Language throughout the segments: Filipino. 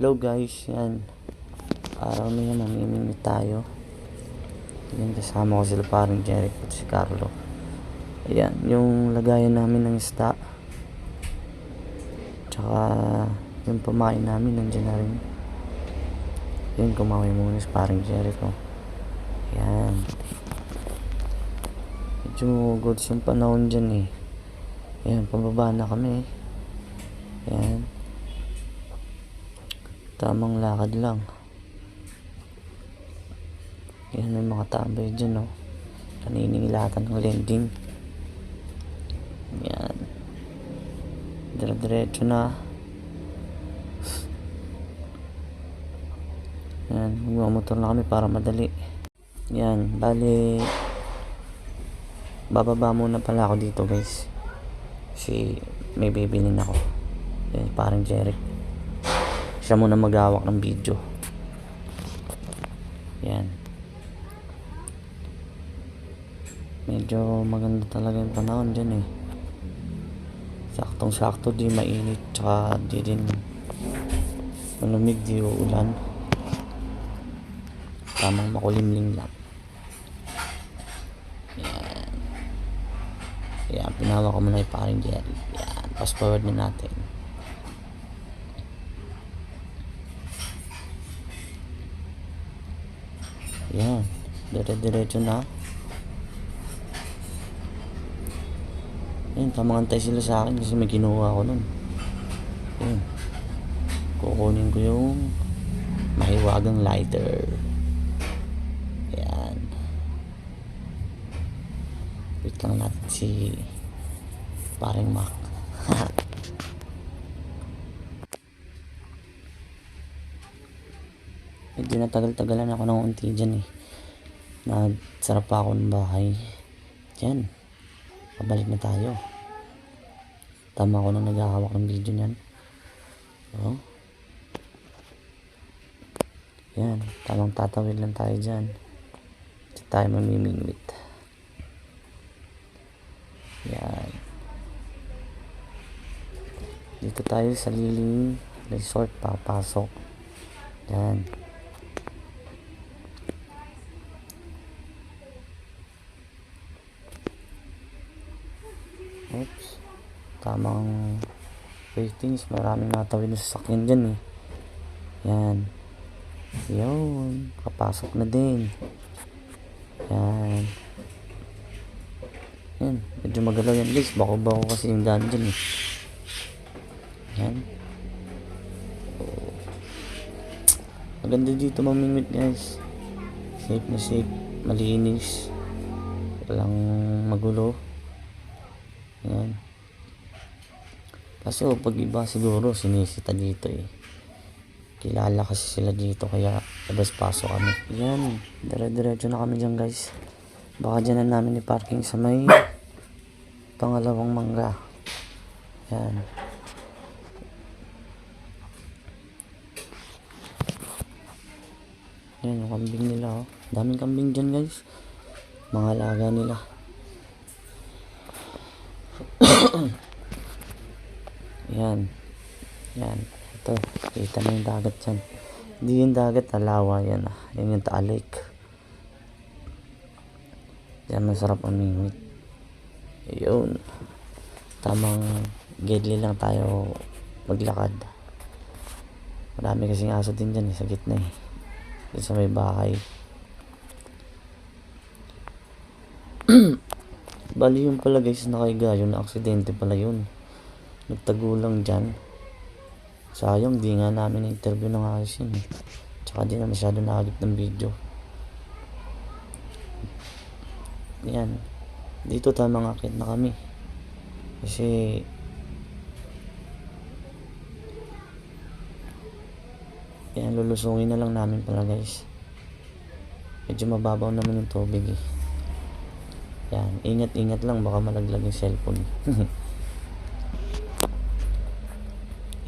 Hello guys, yan. Araw na yan, mamimingwit tayo. Yan, kasama ko sila paring Jeric at si Carlo. Ayan, yung lagayan namin ng isda. Tsaka, yung pamain namin, nandiyan na rin. Yun, kumaway muna si paring Jeric. Oh. Ayan. Medyo goods yung panahon dyan eh. Ayan, pababa na kami. Ayan. Tamang lakad lang. Yan, may mga tambay dyan, no. Kaniningilatan ng landing. Yan. Dire-diretso na. Yan, magmamotor na kami para madali. Yan, bali bababa muna pala ako dito, guys. Kasi may bibilin ako. Yan, parang Jeric. Siya muna maghawak ng video. Yan. Medyo maganda talaga yung panahon dyan eh. Saktong sakto, di mainit, tsaka di din malamig, di uulan. Tamang makulimlim lang. Yan. Yan, pinawa ko muna yung paring Jerry. Yan, fast forward na natin. Yan, dire-diretso na. Yan, tamang-antay sila sa akin kasi may kinuha ako nun. Yan, kukunin ko yung mahiwagang lighter. Yan, wait lang natin si paring Mac. Medyo natagal-tagalan ako ng unti dyan eh. Nagsarap pa ako ng bahay. Yan, pabalik na tayo. Tama ko na naghahawak ng video niyan. So, yan, tamang tatawid lang tayo dyan. Hindi tayo mamimingwit. Yan. Dito tayo sa Liling Resort, papasok. Yan. Oops. Tamang ratings. Maraming natawid na sasakyan dyan eh. Yan. Yun. Kapasok na din. Yan. Yan. Medyo magalaw yan guys. Bako-bako kasi yung daan dyan eh. Yan. Maganda dito mamimit guys. Safe na safe. Malinis. Walang magulo. Yan. Kasi pag iba siguro sinisita dito eh. Kilala kasi sila dito kaya labas pasok kami. Yan. Dire-diretso na kami dyan guys. Baka dyan na namin i-parking sa may pangalawang mangga. Yan. Yan yung kambing nila oh. Daming kambing dyan guys. Mga alaga nila. Yan. Yan. Ito. Kita na yung dagat dyan. Hindi yung dagat. Alawa yan ah. Yan yung Taal Lake. Yan masarap mamingwit. Yun. Tamang gedli lang tayo maglakad. Marami kasing aso din dyan eh. Sa gitna eh. Dito sa may bahay. Bali yun pala guys, nakaiga yun, na aksidente pala yun. Nagtago lang dyan. Sayang, di nga namin interview ng ayos yun eh. Tsaka di na masyado nakagip ng video. Yan. Dito tamang akit na kami. Kasi yan, lulusungin na lang namin pala guys. Medyo mababaw naman yung tubig eh. Yan, ingat-ingat lang baka malaglag yung cellphone.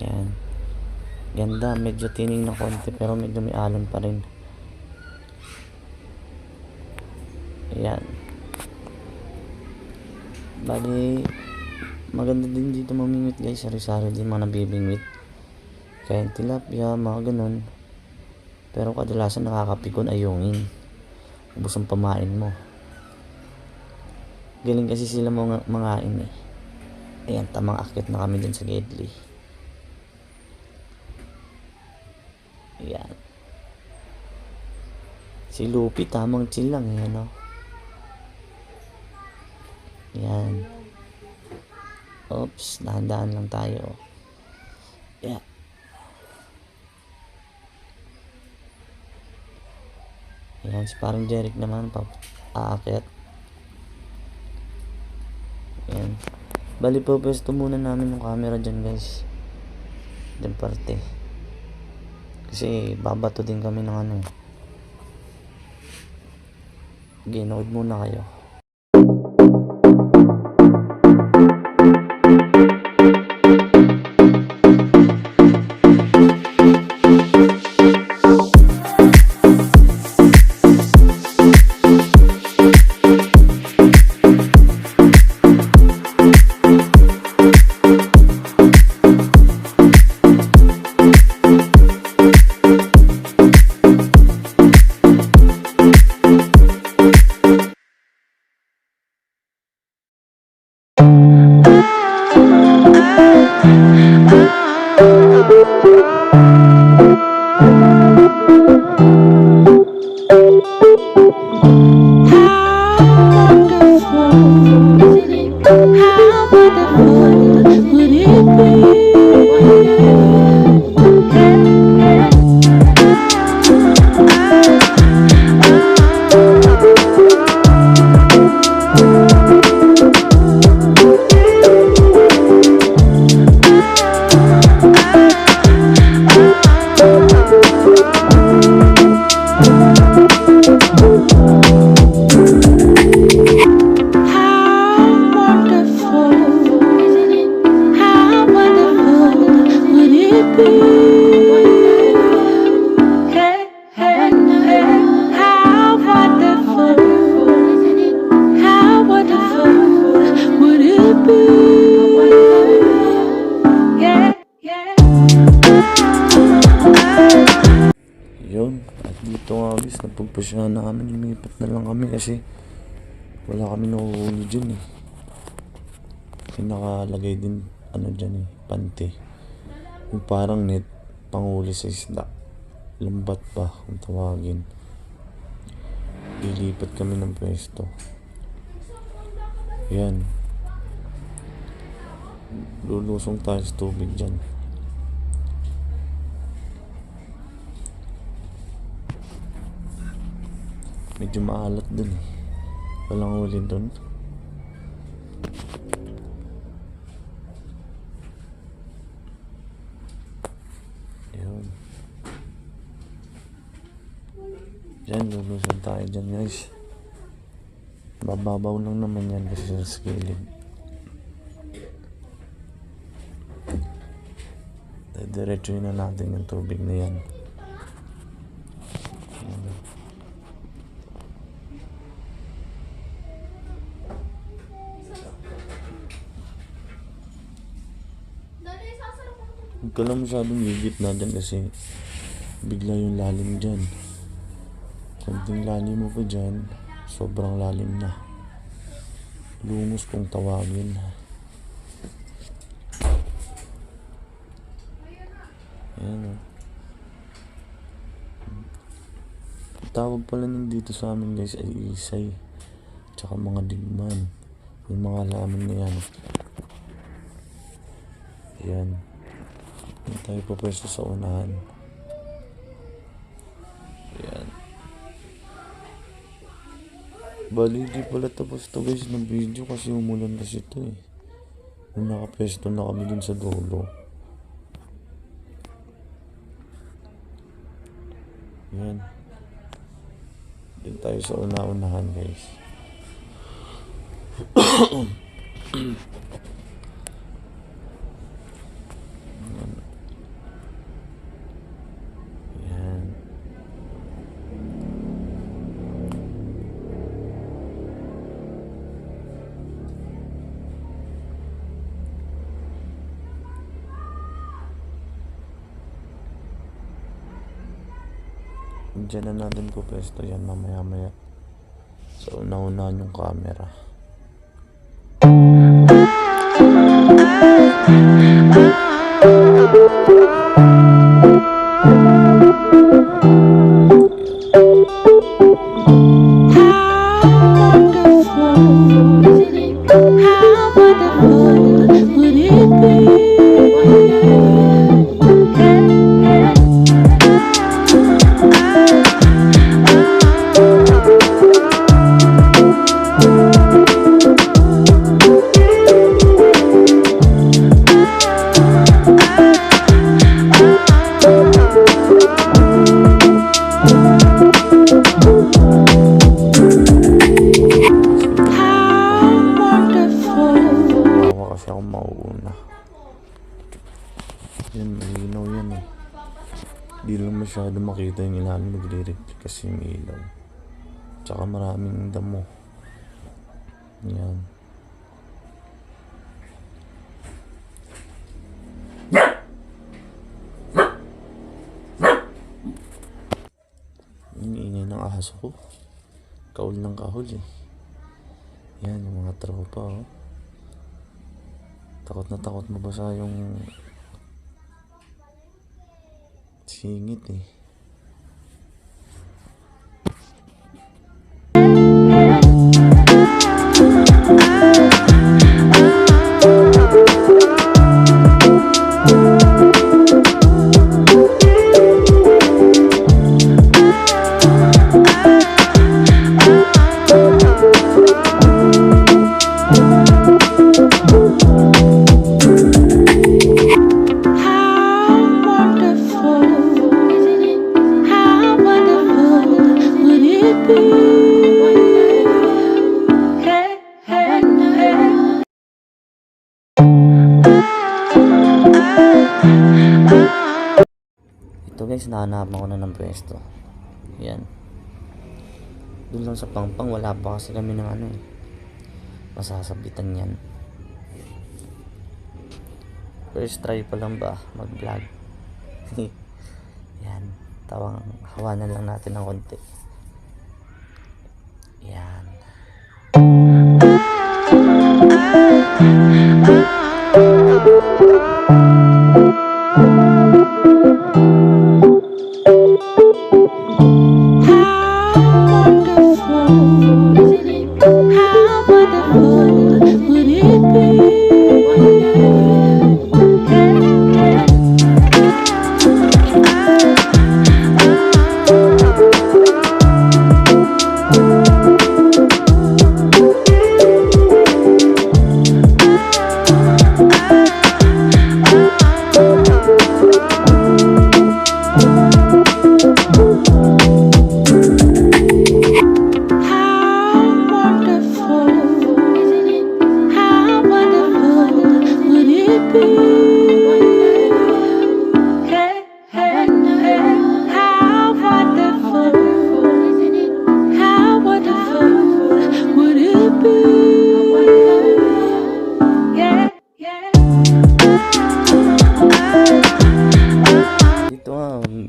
Yan. Ganda, medyo tining na konti pero medyo may alon pa rin. Yan. Bali maganda din dito mamingwit guys. Sari-sari din mga nabibingwit. Kaya tilapia, mga ganun. Pero kadalasan nakakapikon ay yungin. Ubus ang pamain mo. Galing kasi sila mga mangain eh. Ayan, tamang akit na kami dun sa Gedli. Ayan. Si Lupi, tamang chill lang eh, ano. Ayan. Oops, dahan-dahan lang tayo. Yeah. Ayan, si parang Jeric naman, aakit. Ayan. Bali po, pwesto muna namin yung camera dyan guys. Dyan parte. Kasi babato din kami ng ano. Ginood muna kayo. Yun, at dito nga guys, napagpasyahan na kami, lumipat na lang kami kasi wala kami nahuhuli dyan eh. Kasi nakalagay din ano dyan eh, pante. Yung parang net, panghuli sa isda. Lambat pa kung tawagin. Lilipat kami ng pwesto. Yan. Lulusong tayo sa tubig dyan. Medyo maalat dun eh. Walang huli dun. Yun. Diyan, lulusan tayo dyan guys. Bababaw lang naman yan kasi sa gilid. Diretsuhin na natin yung tubig na yan. Huwag ka lang masyadong higit na dyan kasi bigla yung lalim dyan. Konting lalim mo pa dyan, sobrang lalim na. Lungos kung tawagin. Ayan o. Tawag pala nandito sa amin guys ay isay. Tsaka mga digman. Yung mga laman na yan. Ayan. Hindi tayo pa pwesto sa unahan. Ayan. Bali di pala tapos to guys ng video kasi umulan kasi ito eh. Nung nakapwesto na kami dun sa dulo. Ayan. Din tayo sa una-unahan guys. Diyan na natin po pwesto yan mamaya maya. So unahan yung camera. Yan, malinaw yan eh. Di lang masyado makita yung ilalim, nagre-reflect kasi yung ilaw. Tsaka maraming damo. Yan. Yung ingay ng aso ko. Kaul ng kahul eh. Yan, yung mga tropa oh. Takot na takot mabasa yung singit eh. Ito guys, nahanapan ko na ng pwesto. Yan. Doon lang sa Pangpang, wala pa kasi kami ng ano eh. Masasabitan yan. First try pa lang ba mag-vlog. Yan. Tawang hawanan lang natin ng konti. Yan.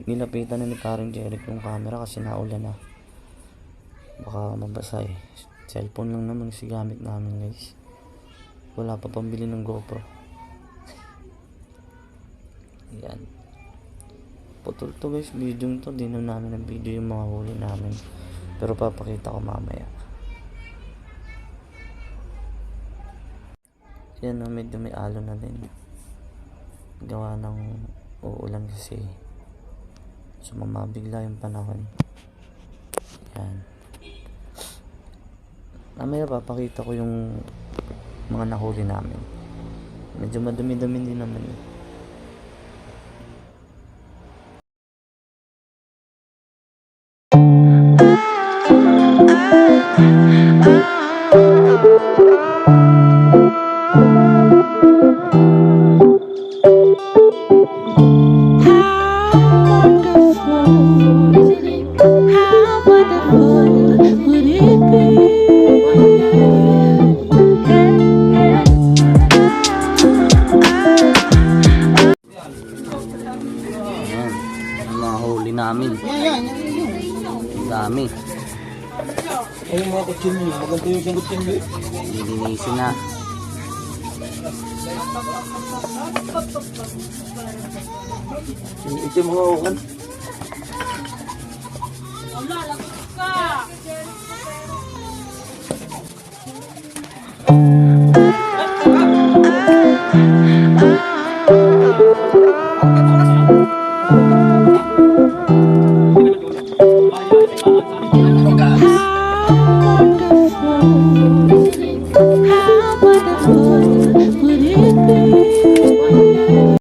Nilapitan na ni Paring Jeric yung camera kasi naulan na. Baka mabasa eh. Cellphone lang naman kasi gamit namin guys. Wala pa pambili ng GoPro. Yan. Putol to guys, video to. Di na namin ang video yung mga huli namin. Pero papakita ko mamaya. Yan, medyo may alon na din. Gawa ng uulan kasi. So mamabigla yung panahon. Yan. Mamaya papakita ko yung mga nahuli namin. Medyo madumi-dumi din naman eh. Ay, yung mga kutsilyo, maganda yung kutsilyo. Nilinisin na. Ito yung mga ukan.